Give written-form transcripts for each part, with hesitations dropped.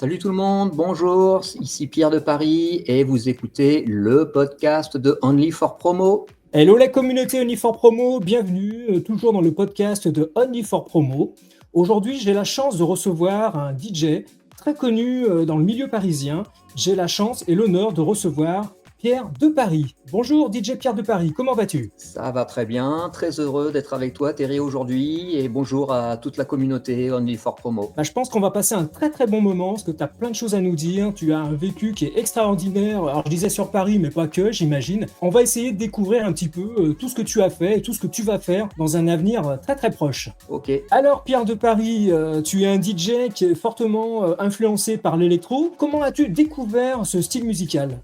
Salut tout le monde, bonjour, ici Pierre de Paris et vous écoutez le podcast de Only for Promo. Hello la communauté Only for Promo, bienvenue toujours dans le podcast de Only for Promo. Aujourd'hui, j'ai la chance de recevoir un DJ très connu dans le milieu parisien. J'ai la chance et l'honneur de recevoir Pierre de Paris. Bonjour DJ Pierre de Paris, comment vas-tu ? Ça va très bien, très heureux d'être avec toi Thierry aujourd'hui et bonjour à toute la communauté Only for Promo. Je pense qu'on va passer un très très bon moment parce que tu as plein de choses à nous dire, tu as un vécu qui est extraordinaire, alors je disais sur Paris mais pas que j'imagine. On va essayer de découvrir un petit peu tout ce que tu as fait et tout ce que tu vas faire dans un avenir très très proche. Ok. Alors Pierre de Paris, tu es un DJ qui est fortement influencé par l'électro. Comment as-tu découvert ce style musical ?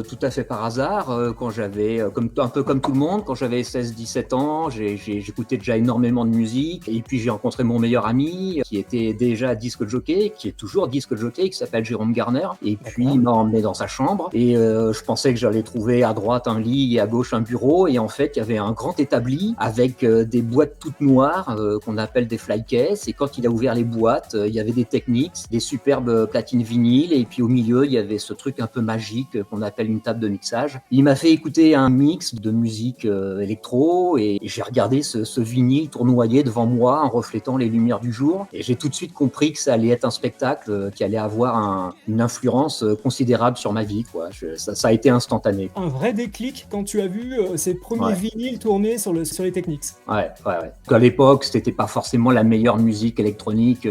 Tout à fait par hasard, quand j'avais, un peu comme tout le monde, quand j'avais 16-17 ans, j'écoutais déjà énormément de musique et puis j'ai rencontré mon meilleur ami qui était déjà disc jockey, qui est toujours disc jockey, qui s'appelle Jérôme Garner et puis il m'a emmené dans sa chambre et je pensais que j'allais trouver à droite un lit et à gauche un bureau et en fait il y avait un grand établi avec des boîtes toutes noires qu'on appelle des flycases et quand il a ouvert les boîtes, il y avait des Technics, des superbes platines vinyles et puis au milieu il y avait ce truc un peu magique qu'on appelle une table de mixage. Il m'a fait écouter un mix de musique électro et j'ai regardé ce vinyle tournoyer devant moi en reflétant les lumières du jour et j'ai tout de suite compris que ça allait être un spectacle qui allait avoir une influence considérable sur ma vie, quoi. Ça a été instantané. Un vrai déclic quand tu as vu ces premiers vinyles tourner sur les Technics. Ouais. À l'époque, c'était pas forcément la meilleure musique électronique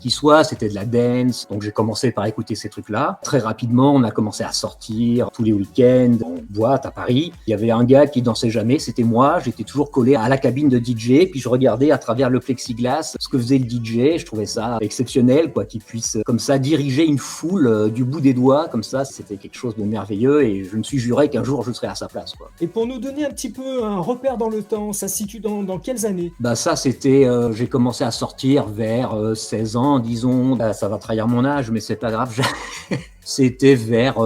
qui soit, c'était de la dance. Donc j'ai commencé par écouter ces trucs-là. Très rapidement, on a commencé à sortir tous les week-ends en boîte à Paris. Il y avait un gars qui dansait jamais, c'était moi. J'étais toujours collé à la cabine de DJ, puis je regardais à travers le plexiglas ce que faisait le DJ. Je trouvais ça exceptionnel, quoi, qu'il puisse comme ça diriger une foule du bout des doigts, comme ça. C'était quelque chose de merveilleux et je me suis juré qu'un jour je serais à sa place, quoi. Et pour nous donner un petit peu un repère dans le temps, ça se situe dans quelles années ? Ça c'était, j'ai commencé à sortir vers 16 ans, disons. Ça va trahir mon âge, mais c'est pas grave. C'était vers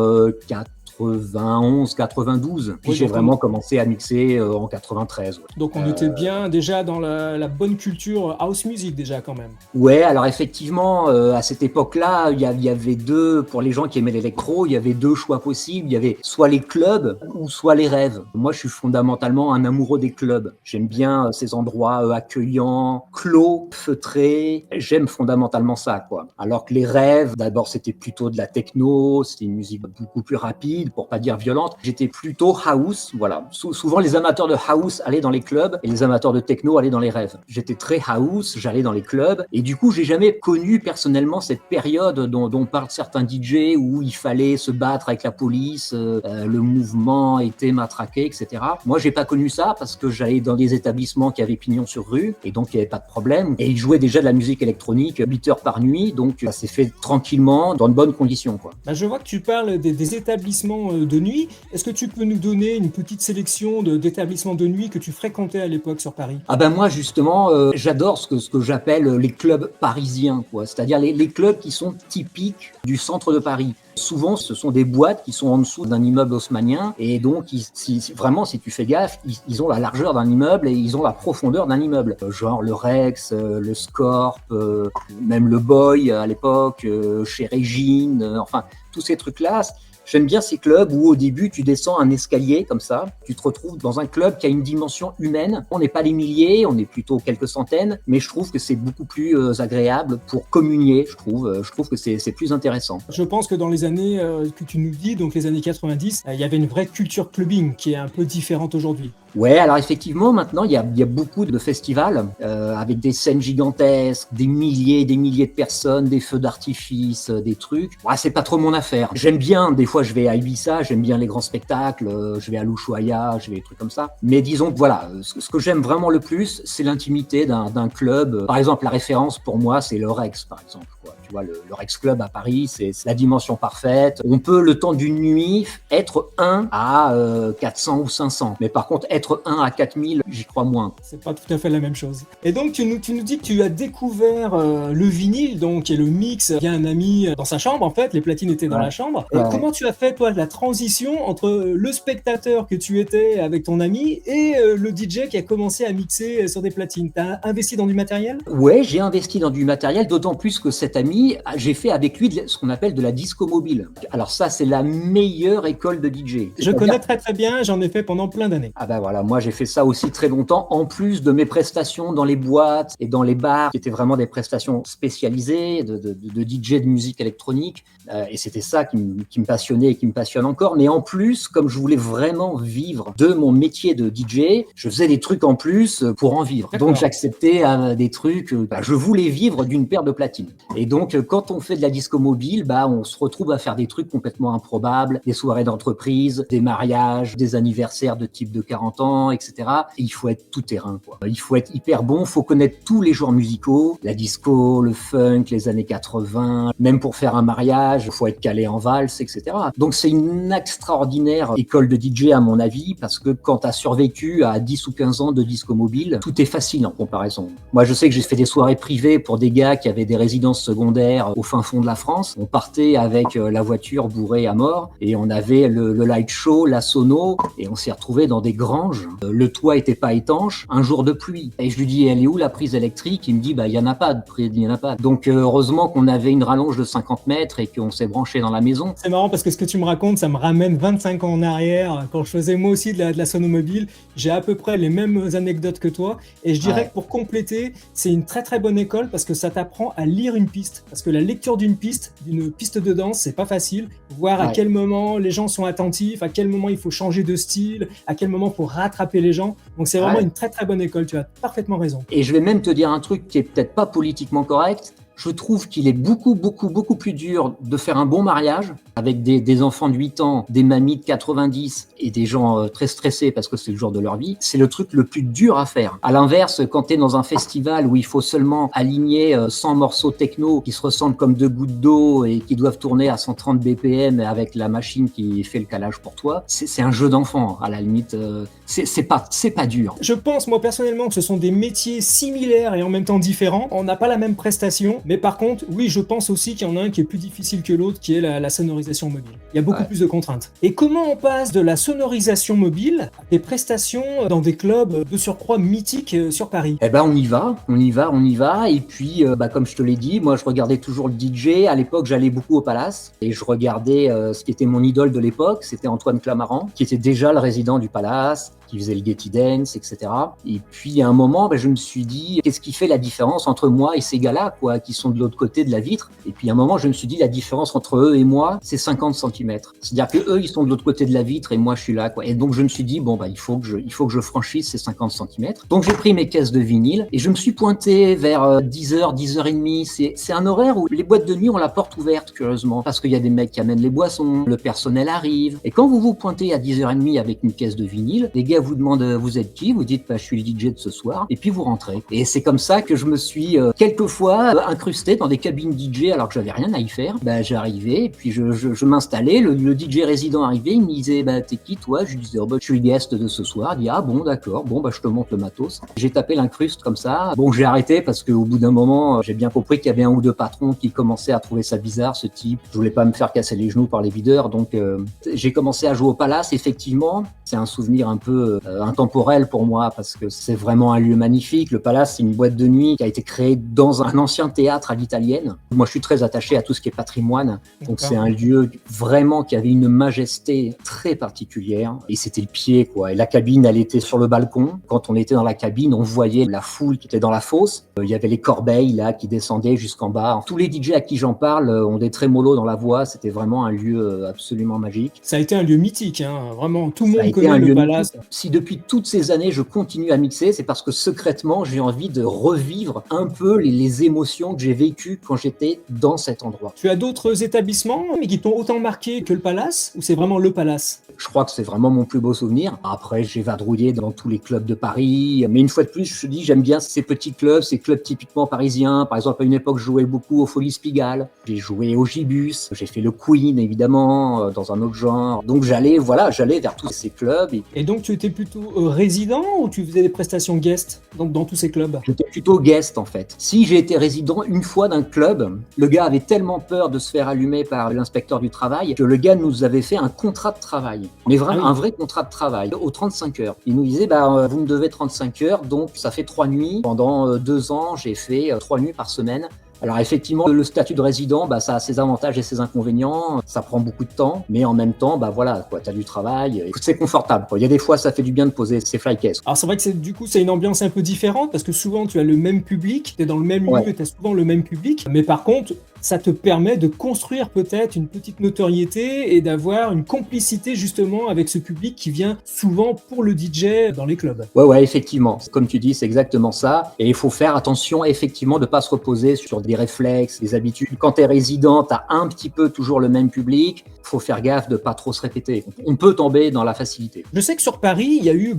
91, 92. Puis j'ai vraiment commencé à mixer en 93. Ouais. Donc on était bien déjà dans la bonne culture house music déjà quand même. Ouais, alors effectivement, à cette époque-là, il y avait deux, pour les gens qui aimaient l'électro, il y avait deux choix possibles. Il y avait soit les clubs ou soit les rêves. Moi, je suis fondamentalement un amoureux des clubs. J'aime bien ces endroits accueillants, clos, feutrés. J'aime fondamentalement ça, quoi. Alors que les rêves, d'abord, c'était plutôt de la techno, c'était une musique beaucoup plus rapide, pour pas dire violente. J'étais plutôt house, voilà. Souvent, les amateurs de house allaient dans les clubs et les amateurs de techno allaient dans les rêves. J'étais très house, j'allais dans les clubs et du coup, j'ai jamais connu personnellement cette période dont parlent certains DJ où il fallait se battre avec la police, le mouvement était matraqué, etc. Moi, j'ai pas connu ça parce que j'allais dans des établissements qui avaient pignon sur rue et donc il y avait pas de problème. Et ils jouaient déjà de la musique électronique 8 heures par nuit, donc ça s'est fait tranquillement, dans de bonnes conditions, quoi. Je vois que tu parles des établissements de nuit. Est-ce que tu peux nous donner une petite sélection d'établissements de nuit que tu fréquentais à l'époque sur Paris ? Moi justement, j'adore ce que j'appelle les clubs parisiens, quoi. C'est-à-dire les clubs qui sont typiques du centre de Paris. Souvent, ce sont des boîtes qui sont en dessous d'un immeuble haussmannien et donc si tu fais gaffe, ils ont la largeur d'un immeuble et ils ont la profondeur d'un immeuble. Genre le Rex, le Scorp, même le Boy à l'époque, chez Régine, enfin tous ces trucs-là. J'aime bien ces clubs où au début tu descends un escalier comme ça, tu te retrouves dans un club qui a une dimension humaine. On n'est pas des milliers, on est plutôt quelques centaines, mais je trouve que c'est beaucoup plus agréable pour communier, je trouve. Je trouve que c'est plus intéressant. Je pense que dans les années que tu nous dis, donc les années 90, il y avait une vraie culture clubbing qui est un peu différente aujourd'hui. Ouais, alors effectivement, maintenant, il y a beaucoup de festivals avec des scènes gigantesques, des milliers de personnes, des feux d'artifice, des trucs. Ouais, c'est pas trop mon affaire. J'aime bien, des fois, je vais à Ibiza, j'aime bien les grands spectacles, je vais à l'Ushuaïa, je vais des trucs comme ça. Mais disons que voilà, ce que j'aime vraiment le plus, c'est l'intimité d'un club. Par exemple, la référence pour moi, c'est le Rex, par exemple, quoi. Tu vois, le Rex Club à Paris, c'est la dimension parfaite. On peut, le temps d'une nuit, être 1 à 400 ou 500. Mais par contre, être 1 à 4000, j'y crois moins. C'est pas tout à fait la même chose. Et donc, tu nous dis que tu as découvert le vinyle, donc, et le mix via un ami dans sa chambre, en fait. Les platines étaient dans la chambre. Et comment tu as fait, toi, la transition entre le spectateur que tu étais avec ton ami et le DJ qui a commencé à mixer sur des platines ? T'as investi dans du matériel ? Ouais, j'ai investi dans du matériel, d'autant plus que cet ami, ami, j'ai fait avec lui ce qu'on appelle de la disco mobile. Alors ça, c'est la meilleure école de DJ. Je connais très très bien, j'en ai fait pendant plein d'années. Ah ben voilà, moi j'ai fait ça aussi très longtemps, en plus de mes prestations dans les boîtes et dans les bars, qui étaient vraiment des prestations spécialisées de DJ de musique électronique. Et c'était ça qui me passionnait et qui me passionne encore. Mais en plus, comme je voulais vraiment vivre de mon métier de DJ, je faisais des trucs en plus pour en vivre. D'accord. Donc j'acceptais des trucs, je voulais vivre d'une paire de platines. Et donc quand on fait de la disco mobile, on se retrouve à faire des trucs complètement improbables, des soirées d'entreprise, des mariages, des anniversaires de type de 40 ans, etc. Et il faut être tout terrain, quoi. Il faut être hyper bon, il faut connaître tous les genres musicaux, la disco, le funk, les années 80, même pour faire un mariage, il faut être calé en valse, etc. Donc c'est une extraordinaire école de DJ à mon avis, parce que quand tu as survécu à 10 ou 15 ans de disco mobile, tout est facile en comparaison. Moi je sais que j'ai fait des soirées privées pour des gars qui avaient des résidences secondaires au fin fond de la France. On partait avec la voiture bourrée à mort et on avait le light show, la sono, et on s'est retrouvés dans des granges. Le toit était pas étanche, un jour de pluie. Et je lui dis, elle est où la prise électrique? Il me dit, il y en a pas de prise, il y en a pas. Donc heureusement qu'on avait une rallonge de 50 mètres et qu'on s'est branché dans la maison. C'est marrant parce que ce que tu me racontes, ça me ramène 25 ans en arrière. Quand je faisais moi aussi de la sonomobile, j'ai à peu près les mêmes anecdotes que toi. Et je dirais que pour compléter, c'est une très très bonne école parce que ça t'apprend à lire une piste. Parce que la lecture d'une piste de danse, c'est pas facile. Voir à quel moment les gens sont attentifs, à quel moment il faut changer de style, à quel moment il faut rattraper les gens. Donc c'est vraiment une très très bonne école, tu as parfaitement raison. Et je vais même te dire un truc qui est peut-être pas politiquement correct. Je trouve qu'il est beaucoup plus dur de faire un bon mariage avec des enfants de 8 ans, des mamies de 90 et des gens très stressés parce que c'est le jour de leur vie. C'est le truc le plus dur à faire. À l'inverse, quand tu es dans un festival où il faut seulement aligner 100 morceaux techno qui se ressemblent comme deux gouttes d'eau et qui doivent tourner à 130 BPM avec la machine qui fait le calage pour toi, c'est un jeu d'enfant à la limite. C'est pas dur. Je pense moi personnellement que ce sont des métiers similaires et en même temps différents. On n'a pas la même prestation. Mais par contre, oui, je pense aussi qu'il y en a un qui est plus difficile que l'autre, qui est la sonorisation mobile. Il y a beaucoup plus de contraintes. Et comment on passe de la sonorisation mobile à des prestations dans des clubs de surcroît mythiques sur Paris? On y va. Et puis, comme je te l'ai dit, moi, je regardais toujours le DJ. À l'époque, j'allais beaucoup au Palace et je regardais ce qui était mon idole de l'époque. C'était Antoine Clamaran, qui était déjà le résident du Palace, qui faisait le Getty Dance, etc. Et puis, à un moment, je me suis dit, qu'est-ce qui fait la différence entre moi et ces gars-là, quoi, qui sont de l'autre côté de la vitre? Et puis, à un moment, je me suis dit, la différence entre eux et moi, c'est 50 cm. C'est-à-dire que eux, ils sont de l'autre côté de la vitre et moi, je suis là, quoi. Et donc, je me suis dit, il faut que je franchisse ces 50 cm. Donc, j'ai pris mes caisses de vinyle et je me suis pointé vers 10h, 10h30. C'est un horaire où les boîtes de nuit ont la porte ouverte, curieusement, parce qu'il y a des mecs qui amènent les boissons, le personnel arrive. Et quand vous vous pointez à 10h30 avec une caisse de vinyle, les gars vous demandent, vous êtes qui? Vous dites, je suis le DJ de ce soir. Et puis, vous rentrez. Et c'est comme ça que je me suis quelquefois incrusté dans des cabines DJ alors que j'avais rien à y faire. J'arrivais et puis je m'installais. Le DJ résident arrivait, il me disait, t'es qui toi? Je lui disais, je suis le guest de ce soir. Il dit, ah bon, d'accord, je te montre le matos. J'ai tapé l'incruste comme ça. Bon, j'ai arrêté parce qu'au bout d'un moment, j'ai bien compris qu'il y avait un ou deux patrons qui commençaient à trouver ça bizarre, ce type. Je voulais pas me faire casser les genoux par les videurs, donc j'ai commencé à jouer au Palace. Effectivement, c'est un souvenir un peu intemporel pour moi parce que c'est vraiment un lieu magnifique. Le Palace, c'est une boîte de nuit qui a été créée dans un ancien théâtre à l'italienne. Moi, je suis très attaché à tout ce qui est patrimoine. Donc, c'est un lieu vraiment qui avait une majesté très particulière. Et c'était le pied, quoi. Et la cabine, elle était sur le balcon. Quand on était dans la cabine, on voyait la foule qui était dans la fosse. Il y avait les corbeilles, là, qui descendaient jusqu'en bas. Tous les DJ à qui j'en parle ont des trémolos dans la voix. C'était vraiment un lieu absolument magique. Ça a été un lieu mythique, hein. Vraiment. Tout le monde connaît le Palace. Si depuis toutes ces années, je continue à mixer, c'est parce que secrètement, j'ai envie de revivre un peu les émotions que j'ai vécues quand j'étais dans cet endroit. Tu as d'autres établissements, mais qui t'ont autant marqué que le Palace, ou c'est vraiment le Palace? Je crois que c'est vraiment mon plus beau souvenir. Après, j'ai vadrouillé dans tous les clubs de Paris. Mais une fois de plus, je te dis, j'aime bien ces petits clubs, ces clubs typiquement parisiens. Par exemple, à une époque, je jouais beaucoup au Folies Pigalle. J'ai joué au Gibus. J'ai fait le Queen, évidemment, dans un autre genre. Donc, j'allais vers tous ces clubs. Et donc, tu étais plutôt résident ou tu faisais des prestations guest dans tous ces clubs? J'étais plutôt guest, en fait. Si j'ai été résident une fois d'un club, le gars avait tellement peur de se faire allumer par l'inspecteur du travail que le gars nous avait fait un contrat de travail. Mais vraiment, un vrai contrat de travail, aux 35 heures. Il nous disait, vous me devez 35 heures, donc ça fait 3 nuits. Pendant 2 ans, j'ai fait 3 nuits par semaine Alors effectivement, le statut de résident, ça a ses avantages et ses inconvénients. Ça prend beaucoup de temps, mais en même temps, voilà, quoi, t'as du travail, et c'est confortable, quoi. Il y a des fois, ça fait du bien de poser ses flycases. Alors c'est vrai que c'est une ambiance un peu différente parce que souvent tu as le même public, tu es dans le même lieu, Ouais. tu as souvent le même public, mais par contre, ça te permet de construire peut-être une petite notoriété et d'avoir une complicité justement avec ce public qui vient souvent pour le DJ dans les clubs. Ouais, effectivement. Comme tu dis, c'est exactement ça. Et il faut faire attention, effectivement, de pas se reposer sur des réflexes, des habitudes. Quand t'es résident, t'as un petit peu toujours le même public. Faut faire gaffe de pas trop se répéter. On peut tomber dans la facilité. Je sais que sur Paris, il y a eu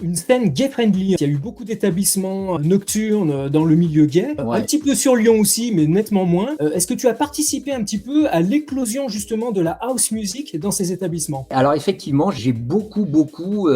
une scène gay-friendly. Il y a eu beaucoup d'établissements nocturnes dans le milieu gay. Ouais. Un petit peu sur Lyon aussi, mais nettement moins. Est-ce que tu as participé un petit peu à l'éclosion justement de la house music dans ces établissements? Alors effectivement, j'ai beaucoup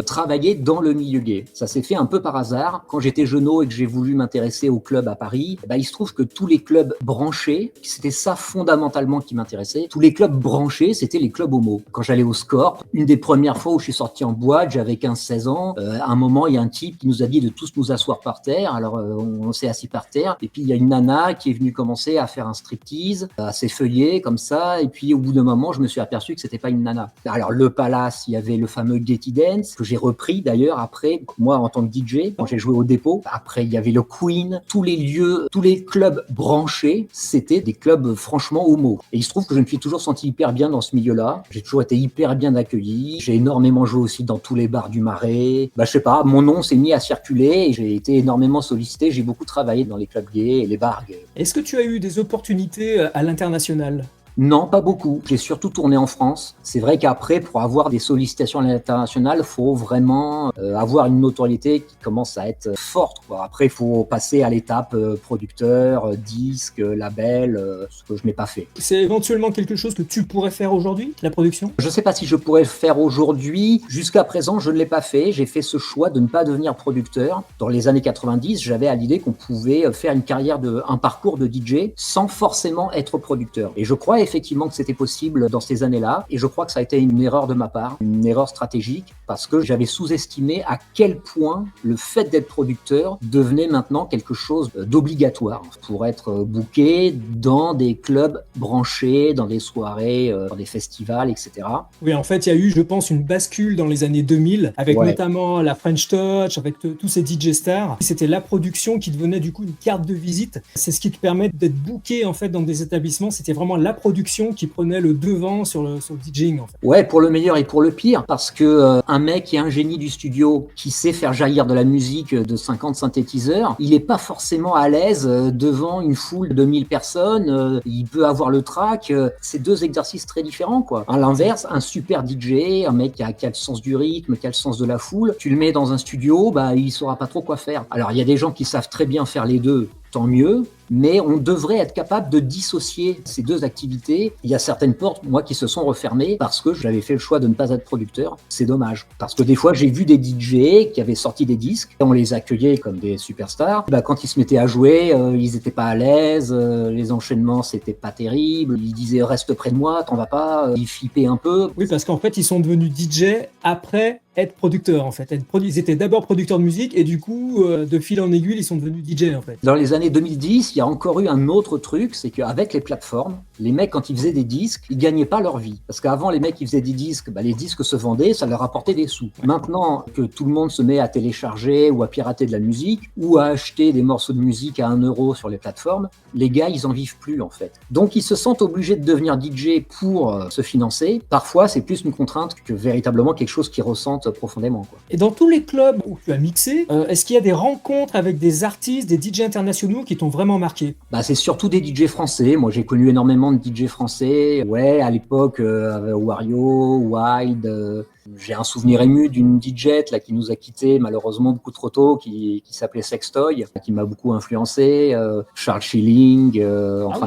travaillé dans le milieu gay. Ça s'est fait un peu par hasard. Quand j'étais jeuneau et que j'ai voulu m'intéresser aux clubs à Paris, il se trouve que tous les clubs branchés, c'était ça fondamentalement qui m'intéressait. Tous les clubs branchés, c'était les clubs homo. Quand j'allais au Scorp, une des premières fois où je suis sorti en boîte, j'avais 15-16 ans. À un moment, il y a un type qui nous a dit de tous nous asseoir par terre. Alors on s'est assis par terre. Et puis il y a une nana qui est venue commencer à faire un striptease, à s'effeuiller comme ça. Et puis au bout d'un moment, je me suis aperçu que c'était pas une nana. Alors le Palace, il y avait le fameux Getty Dance que j'ai repris d'ailleurs après, moi en tant que DJ, quand j'ai joué au dépôt. Après, il y avait le Queen. Tous les lieux, tous les clubs branchés, c'était des clubs franchement homo. Et il se trouve que je me suis toujours senti hyper bien dans ce milieu-là. J'ai toujours été hyper bien accueilli. J'ai énormément joué aussi dans tous les bars du Marais. Je sais pas, mon nom s'est mis à circuler et j'ai été énormément sollicité. J'ai beaucoup travaillé dans les clubs gays et les bars gays. Est-ce que tu as eu des opportunités à l'international? Non, pas beaucoup. J'ai surtout tourné en France. C'est vrai qu'après, pour avoir des sollicitations à l'international, il faut vraiment avoir une notoriété qui commence à être forte, quoi. Après, il faut passer à l'étape producteur, disque, label, ce que je n'ai pas fait. C'est éventuellement quelque chose que tu pourrais faire aujourd'hui, la production? Je ne sais pas si je pourrais le faire aujourd'hui. Jusqu'à présent, je ne l'ai pas fait. J'ai fait ce choix de ne pas devenir producteur. Dans les années 90, j'avais à l'idée qu'on pouvait faire une carrière un parcours de DJ sans forcément être producteur. Et je crois effectivement que c'était possible dans ces années-là, et je crois que ça a été une erreur de ma part, une erreur stratégique, parce que j'avais sous-estimé à quel point le fait d'être producteur devenait maintenant quelque chose d'obligatoire pour être booké dans des clubs branchés, dans des soirées, dans des festivals, etc. Oui, en fait, il y a eu, je pense, une bascule dans les années 2000, avec notamment la French Touch, avec tous ces DJ stars. C'était la production qui devenait du coup une carte de visite. C'est ce qui te permet d'être booké en fait dans des établissements. C'était vraiment la production qui prenait le devant sur le DJing en fait. Ouais, pour le meilleur et pour le pire, parce que un mec qui est un génie du studio, qui sait faire jaillir de la musique de 50 synthétiseurs, il est pas forcément à l'aise devant une foule de 1000 personnes, il peut avoir le trac, c'est deux exercices très différents, quoi. À l'inverse, un super DJ, un mec qui a le sens du rythme, qui a le sens de la foule, tu le mets dans un studio, il saura pas trop quoi faire. Alors il y a des gens qui savent très bien faire les deux, tant mieux, mais on devrait être capable de dissocier ces deux activités. Il y a certaines portes, moi, qui se sont refermées parce que j'avais fait le choix de ne pas être producteur. C'est dommage. Parce que des fois, j'ai vu des DJ qui avaient sorti des disques, on les accueillait comme des superstars. Quand ils se mettaient à jouer, ils étaient pas à l'aise, les enchaînements, c'était pas terrible. Ils disaient, reste près de moi, t'en vas pas. Ils flippaient un peu. Oui, parce qu'en fait, ils sont devenus DJ après être producteurs, en fait. Ils étaient d'abord producteurs de musique et du coup, de fil en aiguille, ils sont devenus DJ, en fait. Dans les années 2010, il y a encore eu un autre truc, c'est qu'avec les plateformes, les mecs, quand ils faisaient des disques, ils gagnaient pas leur vie. Parce qu'avant, les mecs qui faisaient des disques, les disques se vendaient, ça leur apportait des sous. Maintenant que tout le monde se met à télécharger ou à pirater de la musique, ou à acheter des morceaux de musique à 1 euro sur les plateformes, les gars, ils en vivent plus, en fait. Donc, ils se sentent obligés de devenir DJ pour se financer. Parfois, c'est plus une contrainte que véritablement quelque chose qu'ils ressentent profondément, quoi. Et dans tous les clubs où tu as mixé, est-ce qu'il y a des rencontres avec des artistes, des DJ internationaux qui t'ont vraiment marqué? C'est surtout des DJ français. Moi, j'ai connu énormément de DJ français. Ouais, à l'époque, Wario, Wild. J'ai un souvenir ému d'une DJ là qui nous a quittés malheureusement beaucoup trop tôt, qui s'appelait Sextoy, qui m'a beaucoup influencé. Charles Schilling,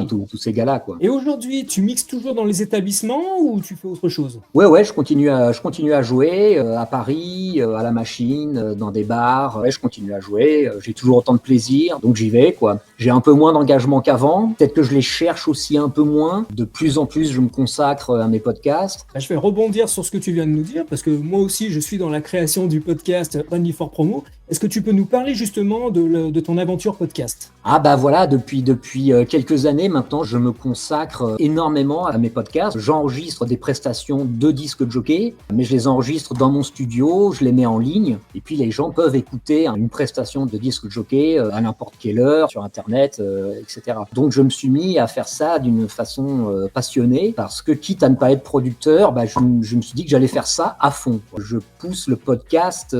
tous ces gars-là, quoi. Et aujourd'hui, tu mixes toujours dans les établissements ou tu fais autre chose? Ouais, je continue à jouer à Paris, à la machine, dans des bars. Ouais, je continue à jouer. J'ai toujours autant de plaisir, donc j'y vais, quoi. J'ai un peu moins d'engagement qu'avant. Peut-être que je les cherche aussi un peu moins. De plus en plus, je me consacre à mes podcasts. Je vais rebondir sur ce que tu viens de nous dire, parce que moi aussi, je suis dans la création du podcast Only for Promo. Est-ce que tu peux nous parler justement de ton aventure podcast? Ah bah voilà, depuis quelques années maintenant, je me consacre énormément à mes podcasts. J'enregistre des prestations de disques jockey, mais je les enregistre dans mon studio, je les mets en ligne, et puis les gens peuvent écouter une prestation de disque jockey à n'importe quelle heure, sur Internet, etc. Donc je me suis mis à faire ça d'une façon passionnée, parce que quitte à ne pas être producteur, je me suis dit que j'allais faire ça à fond. Je pousse le podcast,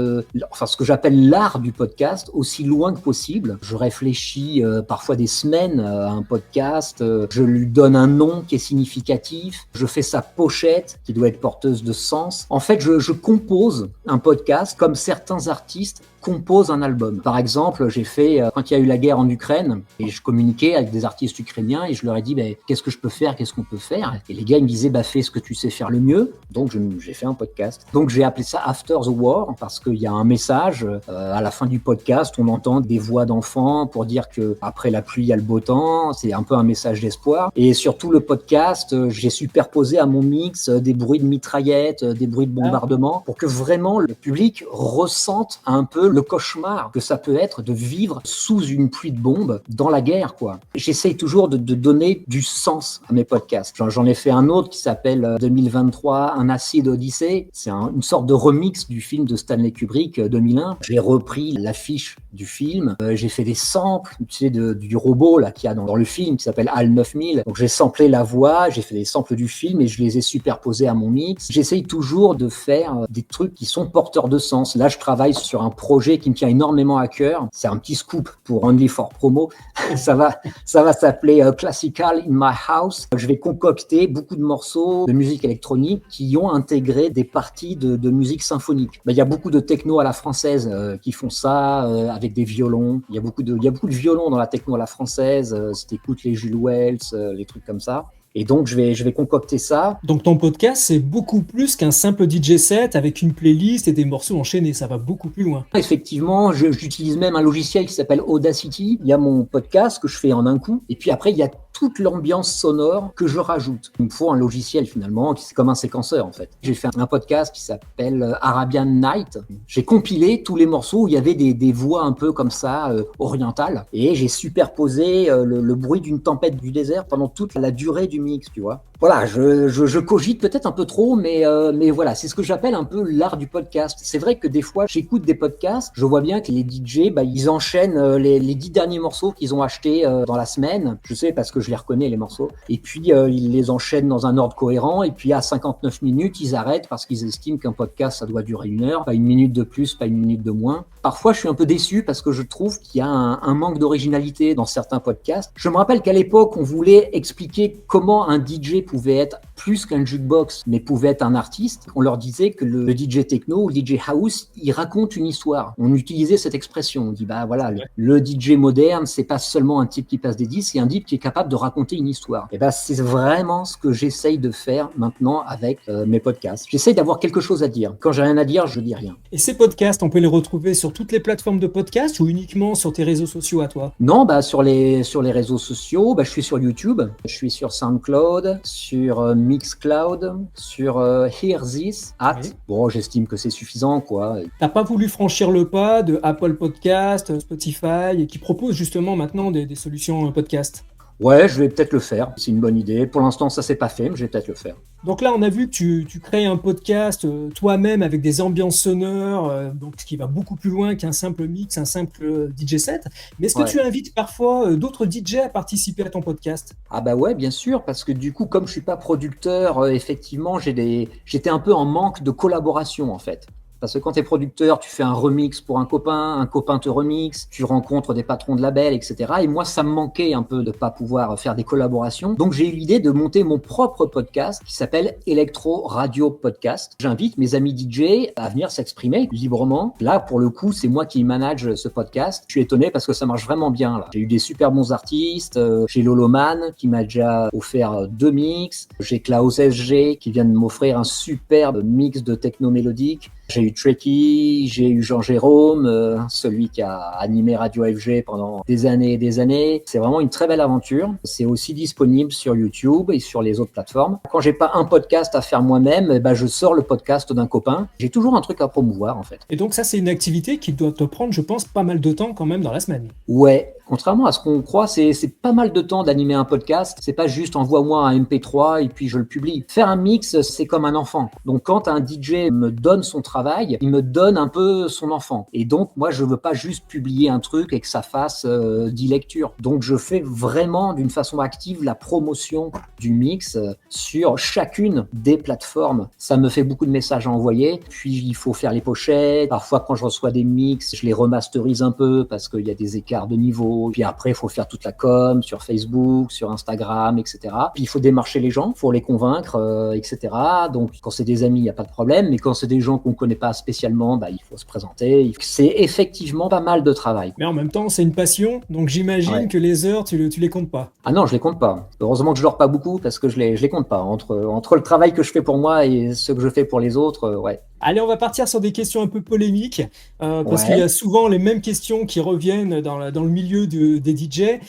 enfin ce que j'appelle l'art du podcast, aussi loin que possible. Je réfléchis parfois des semaines à un podcast, je lui donne un nom qui est significatif, je fais sa pochette qui doit être porteuse de sens. En fait, je compose un podcast comme certains artistes composent un album. Par exemple, j'ai fait, quand il y a eu la guerre en Ukraine, et je communiquais avec des artistes ukrainiens et je leur ai dit, qu'est-ce que je peux faire, qu'est-ce qu'on peut faire? Et les gars, ils me disaient, fais ce que tu sais faire le mieux. Donc, j'ai fait un podcast. Donc, j'ai appelé ça After the War, parce qu'il y a un message, à la fin du podcast, on entend des voix d'enfants pour dire que après la pluie, il y a le beau temps. C'est un peu un message d'espoir. Et surtout, le podcast, j'ai superposé à mon mix des bruits de mitraillettes, des bruits de bombardement, pour que vraiment le public ressente un peu le cauchemar que ça peut être de vivre sous une pluie de bombes dans la guerre, quoi. J'essaye toujours de donner du sens à mes podcasts. J'en ai fait un autre qui s'appelle 2023, Un Acide Odyssée. C'est une sorte de remix du film de Stanley Kubrick 2001. J'ai repris l'affiche du film. J'ai fait des samples, tu sais, du robot là qu'il y a dans le film qui s'appelle HAL 9000. Donc j'ai samplé la voix, j'ai fait des samples du film et je les ai superposés à mon mix. J'essaye toujours de faire des trucs qui sont porteurs de sens. Là, je travaille sur un projet qui me tient énormément à cœur. C'est un petit scoop pour Only for Promo. ça va s'appeler Classical in My House. Je vais concocter beaucoup de morceaux de musique électronique qui ont intégré des parties de musique symphonique. Il y a beaucoup de techno à la française qui font ça avec des violons. Il y a beaucoup de violons dans la techno à la française. Si t'écoutes les Jules Wells, les trucs comme ça. Et donc, je vais concocter ça. Donc, ton podcast, c'est beaucoup plus qu'un simple DJ set avec une playlist et des morceaux enchaînés. Ça va beaucoup plus loin. Effectivement, j'utilise même un logiciel qui s'appelle Audacity. Il y a mon podcast que je fais en un coup. Et puis après, il y a toute l'ambiance sonore que je rajoute. Il me faut un logiciel finalement, qui c'est comme un séquenceur en fait. J'ai fait un podcast qui s'appelle Arabian Night. J'ai compilé tous les morceaux où il y avait des voix un peu comme ça, orientales. Et j'ai superposé le bruit d'une tempête du désert pendant toute la durée du mix, tu vois. Voilà, je cogite peut-être un peu trop, mais voilà, c'est ce que j'appelle un peu l'art du podcast. C'est vrai que des fois, j'écoute des podcasts, je vois bien que les DJ, ils enchaînent les 10 derniers morceaux qu'ils ont achetés dans la semaine. Je sais parce que je les reconnais, les morceaux. Et puis, ils les enchaînent dans un ordre cohérent. Et puis, à 59 minutes, ils arrêtent parce qu'ils estiment qu'un podcast, ça doit durer 1 heure. Pas 1 minute de plus, pas 1 minute de moins. Parfois, je suis un peu déçu parce que je trouve qu'il y a un manque d'originalité dans certains podcasts. Je me rappelle qu'à l'époque, on voulait expliquer comment un DJ pouvait être plus qu'un jukebox, mais pouvait être un artiste. On leur disait que le DJ techno ou le DJ house, il raconte une histoire. On utilisait cette expression. On dit, voilà, le DJ moderne, c'est pas seulement un type qui passe des disques, c'est un type qui est capable de raconter une histoire. Et c'est vraiment ce que j'essaye de faire maintenant avec mes podcasts. J'essaye d'avoir quelque chose à dire. Quand j'ai rien à dire, je dis rien. Et ces podcasts, on peut les retrouver sur toutes les plateformes de podcast ou uniquement sur tes réseaux sociaux à toi? Non, sur les réseaux sociaux, je suis sur YouTube, je suis sur SoundCloud, sur Mixcloud, sur Hear This At. Oui. Bon, j'estime que c'est suffisant, quoi. T'as pas voulu franchir le pas de Apple Podcast, Spotify, et qui proposent justement maintenant des solutions podcast? Ouais, je vais peut-être le faire. C'est une bonne idée. Pour l'instant, ça s'est pas fait, mais je vais peut-être le faire. Donc là, on a vu que tu crées un podcast toi-même avec des ambiances sonores, donc ce qui va beaucoup plus loin qu'un simple mix, un simple DJ set. Mais est-ce que tu invites parfois d'autres DJ à participer à ton podcast? Ah ouais, bien sûr, parce que du coup, comme je suis pas producteur, effectivement, j'étais un peu en manque de collaboration en fait. Parce que quand tu es producteur, tu fais un remix pour un copain te remixe, tu rencontres des patrons de label, etc. Et moi, ça me manquait un peu de pas pouvoir faire des collaborations. Donc, j'ai eu l'idée de monter mon propre podcast qui s'appelle Electro Radio Podcast. J'invite mes amis DJ à venir s'exprimer librement. Là, pour le coup, c'est moi qui manage ce podcast. Je suis étonné parce que ça marche vraiment bien. Là. J'ai eu des super bons artistes. J'ai Loloman qui m'a déjà offert 2 mix. J'ai Klaus SG qui vient de m'offrir un superbe mix de techno mélodique. J'ai eu Trekkie, j'ai eu Jean-Jérôme, celui qui a animé Radio FG pendant des années et des années. C'est vraiment une très belle aventure. C'est aussi disponible sur YouTube et sur les autres plateformes. Quand j'ai pas un podcast à faire moi-même, je sors le podcast d'un copain. J'ai toujours un truc à promouvoir en fait. Et donc ça, c'est une activité qui doit te prendre, je pense, pas mal de temps quand même dans la semaine. Ouais. Contrairement à ce qu'on croit, c'est pas mal de temps d'animer un podcast. C'est pas juste envoie-moi un MP3 et puis je le publie. Faire un mix, c'est comme un enfant. Donc quand un DJ me donne son travail, il me donne un peu son enfant. Et donc moi, je veux pas juste publier un truc et que ça fasse 10 lectures. Donc je fais vraiment d'une façon active la promotion du mix sur chacune des plateformes. Ça me fait beaucoup de messages à envoyer. Puis il faut faire les pochettes. Parfois quand je reçois des mix, je les remasterise un peu parce qu'il y a des écarts de niveau. Puis après, il faut faire toute la com sur Facebook, sur Instagram, etc. Puis il faut démarcher les gens, il faut les convaincre, etc. Donc quand c'est des amis, il n'y a pas de problème. Mais quand c'est des gens qu'on ne connaît pas spécialement, il faut se présenter. C'est effectivement pas mal de travail. Mais en même temps, c'est une passion. Donc j'imagine que les heures, tu les comptes pas. Ah non, je les compte pas. Heureusement que je dors pas beaucoup parce que je les compte pas. Entre le travail que je fais pour moi et ce que je fais pour les autres, ouais. Allez, on va partir sur des questions un peu polémiques, parce qu'il y a souvent les mêmes questions qui reviennent dans le milieu des DJ.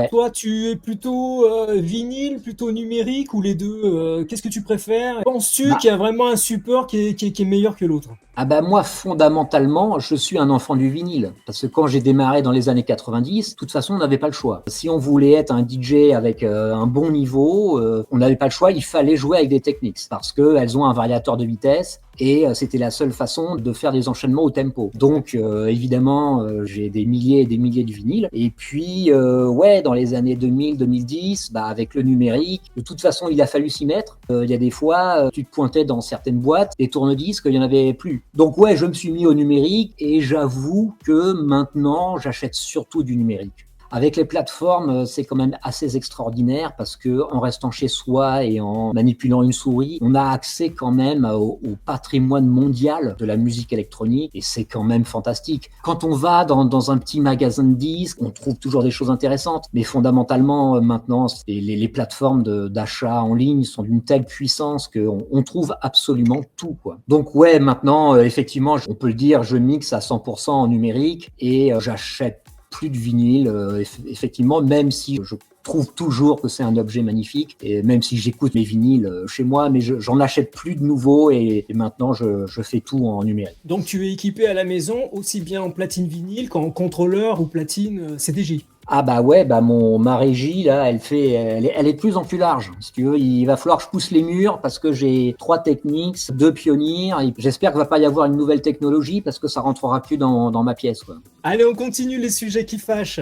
Toi, tu es plutôt vinyle, plutôt numérique ou les deux? Qu'est-ce que tu préfères? Penses-tu qu'il y a vraiment un support qui est meilleur que l'autre? Moi, fondamentalement, je suis un enfant du vinyle. Parce que quand j'ai démarré dans les années 90, de toute façon, on n'avait pas le choix. Si on voulait être un DJ avec un bon niveau, on n'avait pas le choix, il fallait jouer avec des Technics. Parce qu'elles ont un variateur de vitesse et c'était la seule façon de faire des enchaînements au tempo. Donc, évidemment, j'ai des milliers et des milliers de vinyles. Et puis, dans les années 2000-2010, avec le numérique, de toute façon, il a fallu s'y mettre. Il y a des fois, tu te pointais dans certaines boîtes, les tourne-disques, il n'y en avait plus. Donc je me suis mis au numérique et j'avoue que maintenant, j'achète surtout du numérique. Avec les plateformes, c'est quand même assez extraordinaire parce que en restant chez soi et en manipulant une souris, on a accès quand même au patrimoine mondial de la musique électronique et c'est quand même fantastique. Quand on va dans un petit magasin de disques, on trouve toujours des choses intéressantes, mais fondamentalement maintenant, les plateformes d'achat en ligne sont d'une telle puissance qu'on trouve absolument tout, quoi. Donc maintenant, effectivement, on peut le dire, je mixe à 100% en numérique et j'achète plus de vinyle, effectivement, même si je trouve toujours que c'est un objet magnifique, et même si j'écoute mes vinyles chez moi, mais j'en achète plus de nouveaux, et maintenant je fais tout en numérique. Donc tu es équipé à la maison aussi bien en platine vinyle qu'en contrôleur ou platine CDJ? Ma régie là, elle est de plus en plus large. Si tu veux, il va falloir que je pousse les murs parce que j'ai 3 Technics, 2 Pioneer. Et j'espère qu'il va pas y avoir une nouvelle technologie parce que ça rentrera plus dans ma pièce, quoi. Allez, on continue les sujets qui fâchent.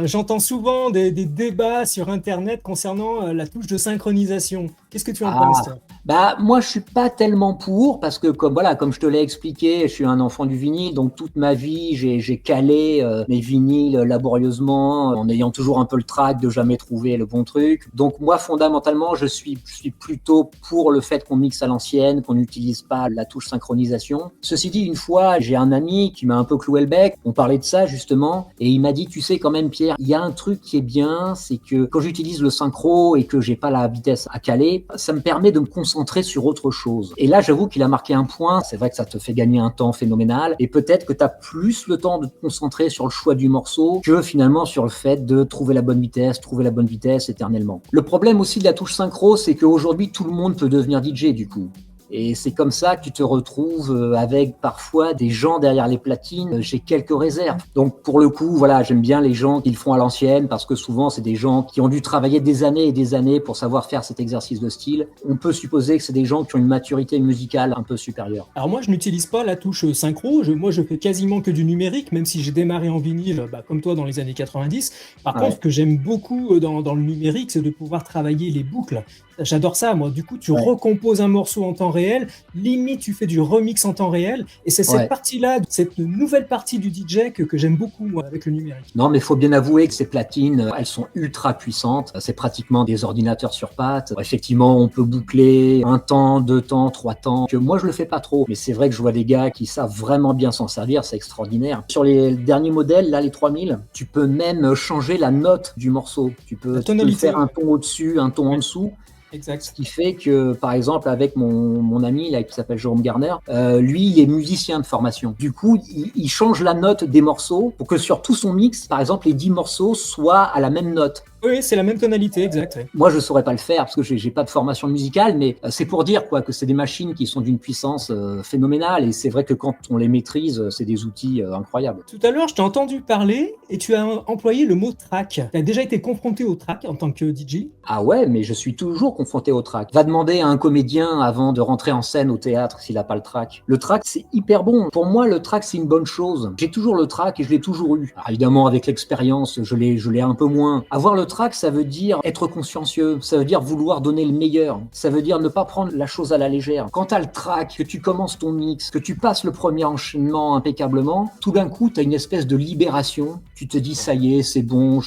J'entends souvent des débats sur Internet concernant la touche de synchronisation. Qu'est-ce que tu en penses, toi? Moi, je suis pas tellement pour parce que comme je te l'ai expliqué, je suis un enfant du vinyle, donc toute ma vie, j'ai calé mes vinyles laborieusement en ayant toujours un peu le trac de jamais trouver le bon truc. Donc moi, fondamentalement, je suis plutôt pour le fait qu'on mixe à l'ancienne, qu'on n'utilise pas la touche synchronisation. Ceci dit, une fois, j'ai un ami qui m'a un peu cloué le bec. On parlait de ça justement, et il m'a dit, tu sais quand même, Pierre, il y a un truc qui est bien, c'est que quand j'utilise le synchro et que j'ai pas la vitesse à caler, ça me permet de me concentrer sur autre chose. Et là, j'avoue qu'il a marqué un point. C'est vrai que ça te fait gagner un temps phénoménal, et peut-être que tu as plus le temps de te concentrer sur le choix du morceau que finalement sur le fait de trouver la bonne vitesse éternellement. Le problème aussi de la touche synchro, c'est qu'aujourd'hui, tout le monde peut devenir DJ du coup. Et c'est comme ça que tu te retrouves avec parfois des gens derrière les platines. J'ai quelques réserves. Donc pour le coup, j'aime bien les gens qui le font à l'ancienne parce que souvent c'est des gens qui ont dû travailler des années et des années pour savoir faire cet exercice de style. On peut supposer que c'est des gens qui ont une maturité musicale un peu supérieure. Alors moi, je n'utilise pas la touche synchro. Moi, je fais quasiment que du numérique, même si j'ai démarré en vinyle, comme toi, dans les années 90. Par contre, ce que j'aime beaucoup dans le numérique, c'est de pouvoir travailler les boucles. J'adore ça, moi. Du coup, tu recomposes un morceau en temps réel, limite, tu fais du remix en temps réel, et c'est cette partie-là, cette nouvelle partie du DJ que j'aime beaucoup, moi, avec le numérique. Non, mais il faut bien avouer que ces platines, elles sont ultra puissantes. C'est pratiquement des ordinateurs sur pattes. Effectivement, on peut boucler 1 temps, 2 temps, 3 temps. Moi, je le fais pas trop, mais c'est vrai que je vois des gars qui savent vraiment bien s'en servir, c'est extraordinaire. Sur les derniers modèles, là, les 3000, tu peux même changer la note du morceau. Tu peux faire un ton au-dessus, un ton en dessous. Exact. Ce qui fait que, par exemple, avec mon ami là, qui s'appelle Jérôme Garner, lui, il est musicien de formation. Du coup, il change la note des morceaux pour que sur tout son mix, par exemple, les 10 morceaux soient à la même note. Oui, c'est la même tonalité, exact. Ouais. Moi, je saurais pas le faire parce que j'ai pas de formation musicale, mais c'est pour dire quoi que c'est des machines qui sont d'une puissance phénoménale. Et c'est vrai que quand on les maîtrise, c'est des outils incroyables. Tout à l'heure, je t'ai entendu parler et tu as employé le mot track. Tu as déjà été confronté au track en tant que DJ? Ah ouais, mais je suis toujours confronté au track. Va demander à un comédien avant de rentrer en scène au théâtre s'il a pas le track. Le track, c'est hyper bon. Pour moi, le track, c'est une bonne chose. J'ai toujours le track et je l'ai toujours eu. Alors, évidemment, avec l'expérience, je l'ai un peu moins. Avoir le track, ça veut dire être consciencieux. Ça veut dire vouloir donner le meilleur. Ça veut dire ne pas prendre la chose à la légère. Quand t'as le track, que tu commences ton mix, que tu passes le premier enchaînement impeccablement, tout d'un coup, t'as une espèce de libération. Tu te dis, ça y est, c'est bon,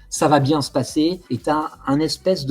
ça va bien se passer, et tu as un espèce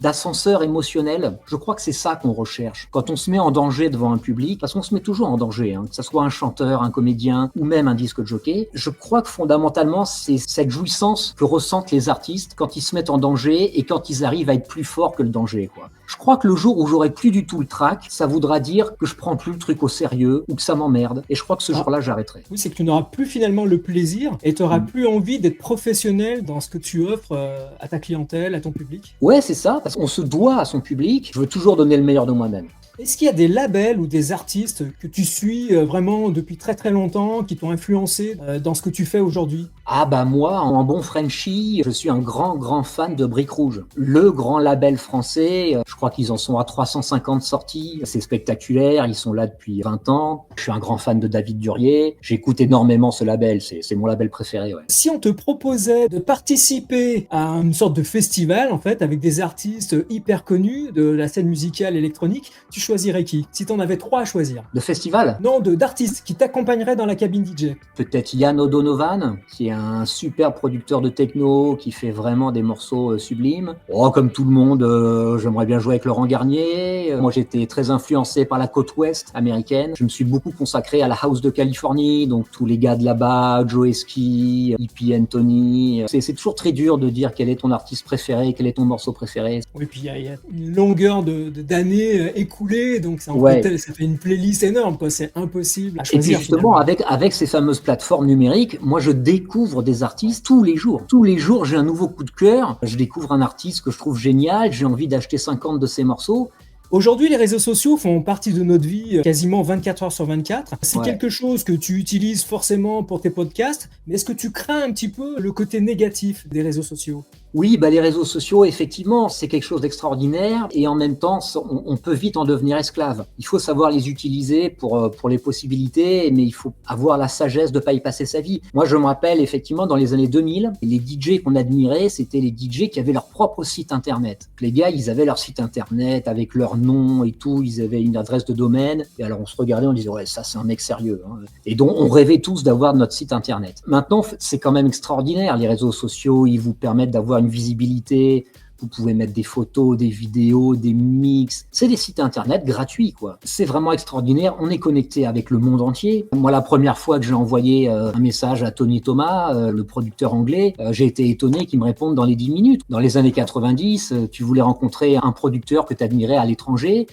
d'ascenseur émotionnel. Je crois que c'est ça qu'on recherche. Quand on se met en danger devant un public, parce qu'on se met toujours en danger, que ce soit un chanteur, un comédien ou même un disque jockey, je crois que fondamentalement, c'est cette jouissance que ressentent les artistes quand ils se mettent en danger et quand ils arrivent à être plus forts que le danger, quoi. Je crois que le jour où j'aurai plus du tout le track, ça voudra dire que je prends plus le truc au sérieux ou que ça m'emmerde. Et je crois que ce jour-là, j'arrêterai. Oui, c'est que tu n'auras plus finalement le plaisir et tu n'auras plus envie d'être professionnel dans ce que tu offres à ta clientèle, à ton public. Ouais, c'est ça, parce qu'on se doit à son public. Je veux toujours donner le meilleur de moi-même. Est-ce qu'il y a des labels ou des artistes que tu suis vraiment depuis très très longtemps, qui t'ont influencé dans ce que tu fais aujourd'hui? Ah bah moi, en bon Frenchie, je suis un grand fan de Briques Rouges. Le grand label français, je crois qu'ils en sont à 350 sorties, c'est spectaculaire, ils sont là depuis 20 ans. Je suis un grand fan de David Durier, j'écoute énormément ce label, c'est mon label préféré. Ouais. Si on te proposait de participer à une sorte de festival, en fait, avec des artistes hyper connus de la scène musicale électronique, tu choisirais qui? Si tu en avais 3 à choisir. De festival? Non, d'artistes qui t'accompagneraient dans la cabine DJ. Peut-être Yann O'Donovan, qui est un super producteur de techno, qui fait vraiment des morceaux sublimes. Oh, comme tout le monde, j'aimerais bien jouer avec Laurent Garnier. Moi, j'étais très influencé par la côte ouest américaine. Je me suis beaucoup consacré à la house de Californie, donc tous les gars de là-bas, Joe Esky, Hippie Anthony. C'est toujours très dur de dire quel est ton artiste préféré, quel est ton morceau préféré. Oui, puis il y a une longueur d'années écoulées, donc ça fait une playlist énorme, quoi. C'est impossible à choisir. Et puis justement, avec ces fameuses plateformes numériques, moi je découvre des artistes tous les jours. Tous les jours, j'ai un nouveau coup de cœur. Je découvre un artiste que je trouve génial. J'ai envie d'acheter 50 de ses morceaux. Aujourd'hui, les réseaux sociaux font partie de notre vie quasiment 24 heures sur 24. C'est quelque chose que tu utilises forcément pour tes podcasts, mais est-ce que tu crains un petit peu le côté négatif des réseaux sociaux? Oui, bah les réseaux sociaux, effectivement, c'est quelque chose d'extraordinaire et en même temps, on peut vite en devenir esclave. Il faut savoir les utiliser pour les possibilités, mais il faut avoir la sagesse de pas y passer sa vie. Moi, je me rappelle effectivement dans les années 2000, les DJ qu'on admirait, c'était les DJ qui avaient leur propre site internet. Les gars, ils avaient leur site internet avec leur nom et tout, ils avaient une adresse de domaine et alors on se regardait, on disait ouais, ça c'est un mec sérieux. Et donc on rêvait tous d'avoir notre site internet. Maintenant, c'est quand même extraordinaire. Les réseaux sociaux, ils vous permettent d'avoir une visibilité, vous pouvez mettre des photos, des vidéos, des mix. C'est des sites internet gratuits, quoi. C'est vraiment extraordinaire. On est connecté avec le monde entier. Moi, la première fois que j'ai envoyé un message à Tony Thomas, le producteur anglais, j'ai été étonné qu'il me réponde dans les 10 minutes. Dans les années 90, tu voulais rencontrer un producteur que tu admirais à l'étranger,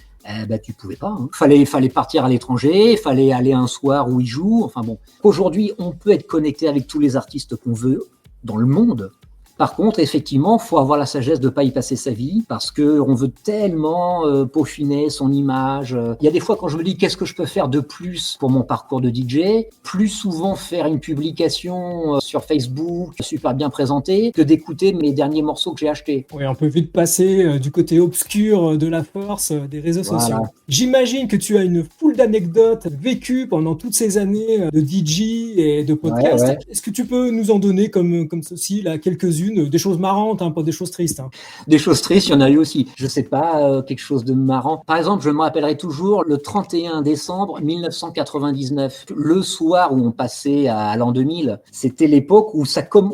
tu pouvais pas. Fallait partir à l'étranger, fallait aller un soir où il joue. Enfin bon. Aujourd'hui, on peut être connecté avec tous les artistes qu'on veut dans le monde. Par contre, effectivement, faut avoir la sagesse de pas y passer sa vie parce que on veut tellement peaufiner son image. Il y a des fois quand je me dis qu'est-ce que je peux faire de plus pour mon parcours de DJ, plus souvent faire une publication sur Facebook super bien présentée que d'écouter mes derniers morceaux que j'ai achetés. Oui, on peut vite passer du côté obscur de la force des réseaux sociaux. J'imagine que tu as une foule d'anecdotes vécues pendant toutes ces années de DJ et de podcast. Ouais. Est-ce que tu peux nous en donner comme ceci, là, quelques-unes? Des choses marrantes, pas des choses tristes. Des choses tristes, il y en a eu aussi. Je sais pas, quelque chose de marrant. Par exemple, je me rappellerai toujours le 31 décembre 1999, le soir où on passait à l'an 2000. C'était l'époque où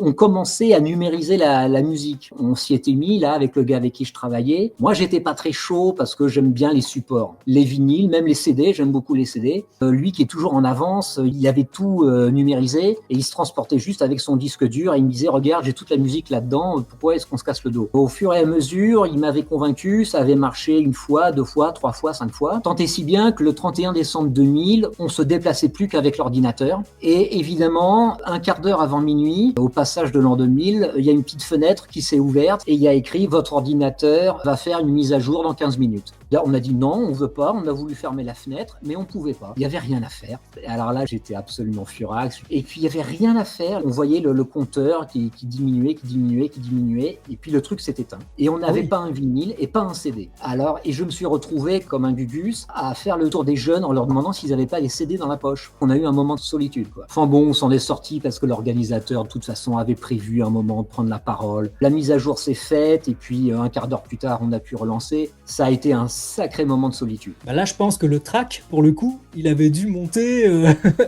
on commençait à numériser la musique. On s'y était mis là avec le gars avec qui je travaillais. Moi, j'étais pas très chaud parce que j'aime bien les supports, les vinyles, même les CD. J'aime beaucoup les CD. Lui qui est toujours en avance, il avait tout numérisé et il se transportait juste avec son disque dur et il me disait regarde, j'ai toute la musique logique là-dedans, pourquoi est-ce qu'on se casse le dos? Au fur et à mesure, il m'avait convaincu, ça avait marché 1 fois, 2 fois, 3 fois, 5 fois, tant et si bien que le 31 décembre 2000, on se déplaçait plus qu'avec l'ordinateur. Et évidemment, un quart d'heure avant minuit, au passage de l'an 2000, il y a une petite fenêtre qui s'est ouverte et il y a écrit « Votre ordinateur va faire une mise à jour dans 15 minutes ». Là, on a dit non, on veut pas, on a voulu fermer la fenêtre, mais on pouvait pas. Il y avait rien à faire. Alors là, j'étais absolument furax. Et puis, il y avait rien à faire. On voyait le compteur qui diminuait, et puis le truc s'est éteint. Et on n'avait pas un vinyle et pas un CD. Alors, et je me suis retrouvé comme un gugus à faire le tour des jeunes en leur demandant s'ils n'avaient pas les CD dans la poche. On a eu un moment de solitude, quoi. Enfin bon, on s'en est sorti parce que l'organisateur, de toute façon, avait prévu un moment de prendre la parole. La mise à jour s'est faite, et puis un quart d'heure plus tard, on a pu relancer. Ça a été un sacré moment de solitude. Bah là, je pense que le track, pour le coup, il avait dû monter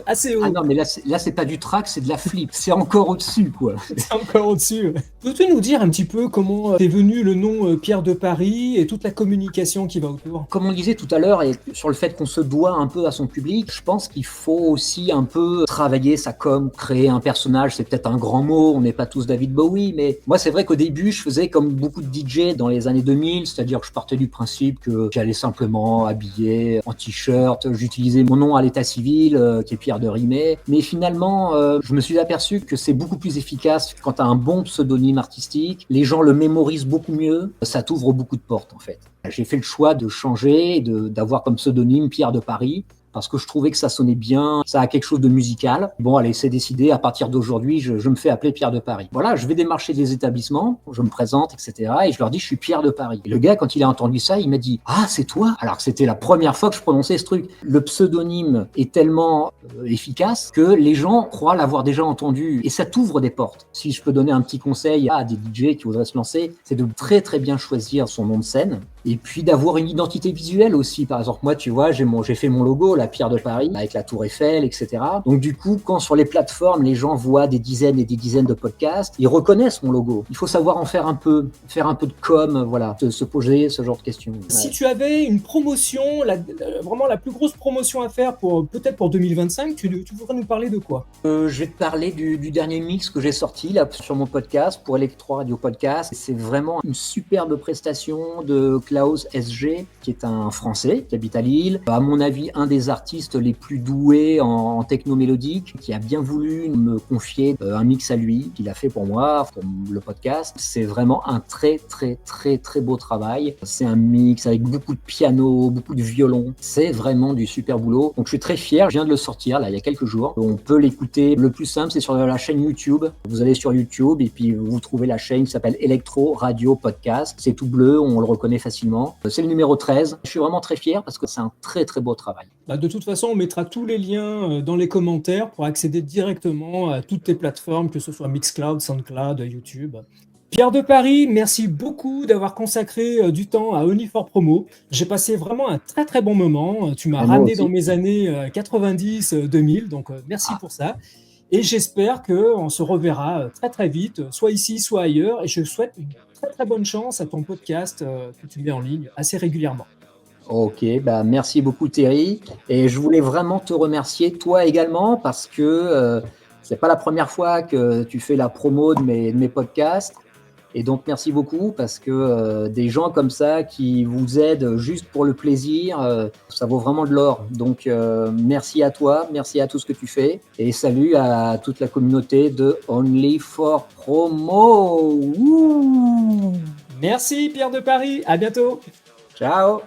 assez haut. Ah non, mais là, c'est pas du track, c'est de la flip. C'est encore au-dessus, quoi. C'est encore au-dessus. Peux-tu nous dire un petit peu comment est venu le nom Pierre de Paris et toute la communication qui va autour? Comme on disait tout à l'heure, et sur le fait qu'on se doit un peu à son public, je pense qu'il faut aussi un peu travailler sa com, créer un personnage. C'est peut-être un grand mot, on n'est pas tous David Bowie, mais moi, c'est vrai qu'au début, je faisais comme beaucoup de DJ dans les années 2000, c'est-à-dire que je partais du principe que j'allais simplement habillé en t-shirt, j'utilisais mon nom à l'état civil, qui est Pierre de Rimet, mais finalement, je me suis aperçu que c'est beaucoup plus efficace quand tu as un bon pseudonyme artistique, les gens le mémorisent beaucoup mieux, ça t'ouvre beaucoup de portes en fait. J'ai fait le choix de changer, d'avoir comme pseudonyme Pierre de Paris, parce que je trouvais que ça sonnait bien, ça a quelque chose de musical. Bon, allez, c'est décidé, à partir d'aujourd'hui, je me fais appeler Pierre de Paris. Voilà, je vais démarcher des établissements, je me présente, etc. Et je leur dis, je suis Pierre de Paris. Et le gars, quand il a entendu ça, il m'a dit, ah, c'est toi? Alors que c'était la première fois que je prononçais ce truc. Le pseudonyme est tellement efficace que les gens croient l'avoir déjà entendu. Et ça t'ouvre des portes. Si je peux donner un petit conseil à des DJ qui voudraient se lancer, c'est de très très bien choisir son nom de scène. Et puis d'avoir une identité visuelle aussi. Par exemple, moi, tu vois, j'ai fait mon logo, la Pierre de Paris, avec la Tour Eiffel, etc. Donc du coup, quand sur les plateformes, les gens voient des dizaines et des dizaines de podcasts, ils reconnaissent mon logo. Il faut savoir en faire un peu de com, voilà, se poser ce genre de questions. Si tu avais une promotion, vraiment la plus grosse promotion à faire peut-être pour 2025, tu voudrais nous parler de quoi? Je vais te parler du dernier mix que j'ai sorti là sur mon podcast, pour Electro Radio Podcast. C'est vraiment une superbe prestation de Klaus SG, qui est un Français qui habite à Lille. À mon avis, un des artistes les plus doués en techno-mélodique, qui a bien voulu me confier un mix à lui, qu'il a fait pour moi, pour le podcast. C'est vraiment un très très très très beau travail. C'est un mix avec beaucoup de piano, beaucoup de violon. C'est vraiment du super boulot. Donc je suis très fier, je viens de le sortir là il y a quelques jours. On peut l'écouter. Le plus simple, c'est sur la chaîne YouTube. Vous allez sur YouTube et puis vous trouvez la chaîne qui s'appelle Electro Radio Podcast. C'est tout bleu, on le reconnaît facilement. C'est le numéro 13. Je suis vraiment très fier parce que c'est un très très beau travail. Bah de toute façon, on mettra tous les liens dans les commentaires pour accéder directement à toutes tes plateformes, que ce soit Mixcloud, Soundcloud, YouTube. Pierre de Paris, merci beaucoup d'avoir consacré du temps à Only4 Promo. J'ai passé vraiment un très très bon moment. Tu m'as ramené dans mes années 90-2000, donc merci pour ça. Et j'espère qu'on se reverra très très vite, soit ici, soit ailleurs. Et je souhaite une très très bonne chance à ton podcast que tu mets en ligne assez régulièrement. Ok, bah merci beaucoup Thierry. Et je voulais vraiment te remercier, toi également, parce que c'est pas la première fois que tu fais la promo de mes podcasts. Et donc merci beaucoup, parce que des gens comme ça qui vous aident juste pour le plaisir, ça vaut vraiment de l'or. Donc merci à toi, merci à tout ce que tu fais, et salut à toute la communauté de Only4 Promo. Wouh. Merci Pierre de Paris, à bientôt. Ciao.